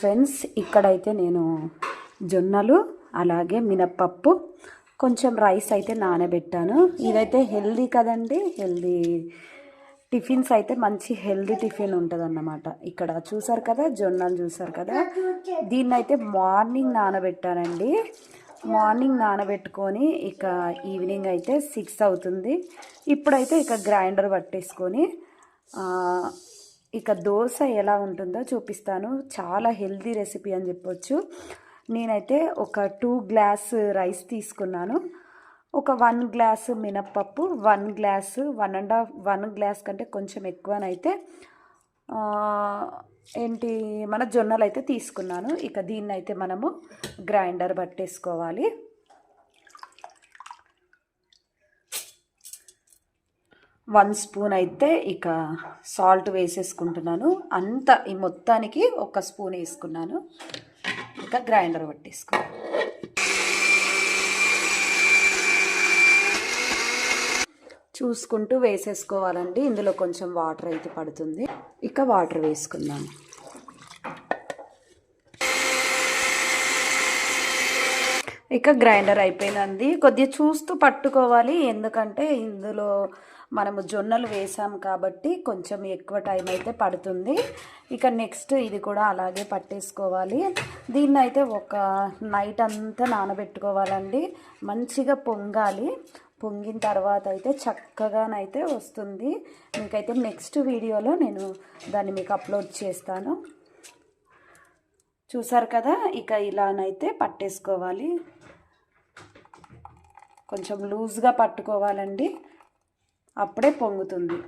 Friends, ఇక్కడైతే నేను జొన్నలు అలాగే మినప్పప్పు కొంచెం రైస్ అయితే నానబెట్టాను. ఇదైతే హెల్దీ కదండి, హెల్దీ టిఫిన్స్ అయితే మంచి హెల్దీ టిఫిన్ ఉంటుంది అన్నమాట. ఇక్కడ చూసారు కదా, జొన్నలు చూసారు కదా, దీన్ని అయితే మార్నింగ్ నానబెట్టానండి. మార్నింగ్ నానబెట్టుకొని ఇక ఈవినింగ్ అయితే 6 అవుతుంది. ఇప్పుడైతే ఇక గ్రైండర్ పట్టేసుకొని ఇక దోశ ఎలా ఉంటుందో చూపిస్తాను. చాలా హెల్దీ రెసిపీ అని చెప్పొచ్చు. నేనైతే ఒక 2 గ్లాస్ రైస్ తీసుకున్నాను. ఒక 1 గ్లాస్ మినప్పప్పు, 1 గ్లాస్ 1.5 గ్లాస్ కంటే కొంచెం ఎక్కువనైతే మన జొన్నలు అయితే తీసుకున్నాను. ఇక దీన్ని అయితే మనము గ్రైండర్ పట్టేసుకోవాలి. వన్ స్పూన్ అయితే ఇక సాల్ట్ వేసేసుకుంటున్నాను. ఈ మొత్తానికి 1 స్పూన్ వేసుకున్నాను. ఇక గ్రైండర్ పట్టేసుకోవాలి. చూసుకుంటూ వేసేసుకోవాలండి. ఇందులో కొంచెం వాటర్ అయితే పడుతుంది. ఇక వాటర్ వేసుకుందాం. ఇక గ్రైండర్ అయిపోయిందండి. కొద్దిగా చూస్తూ పట్టుకోవాలి, ఎందుకంటే ఇందులో మనము జొన్నలు వేసాం కాబట్టి కొంచెం ఎక్కువ టైం అయితే పడుతుంది. ఇక నెక్స్ట్ ఇది కూడా అలాగే పట్టేసుకోవాలి. దీన్ని అయితే ఒక నైట్ అంతా నానబెట్టుకోవాలండి. మంచిగా పొంగాలి. పొంగిన తర్వాత అయితే చక్కగానైతే వస్తుంది. మీకైతే నెక్స్ట్ వీడియోలో నేను దాన్ని మీకు అప్లోడ్ చేస్తాను. చూసారు కదా, ఇక ఇలానైతే పట్టేసుకోవాలి. కొంచెం లూజ్గా పట్టుకోవాలండి, అప్పుడే పొంగుతుంది.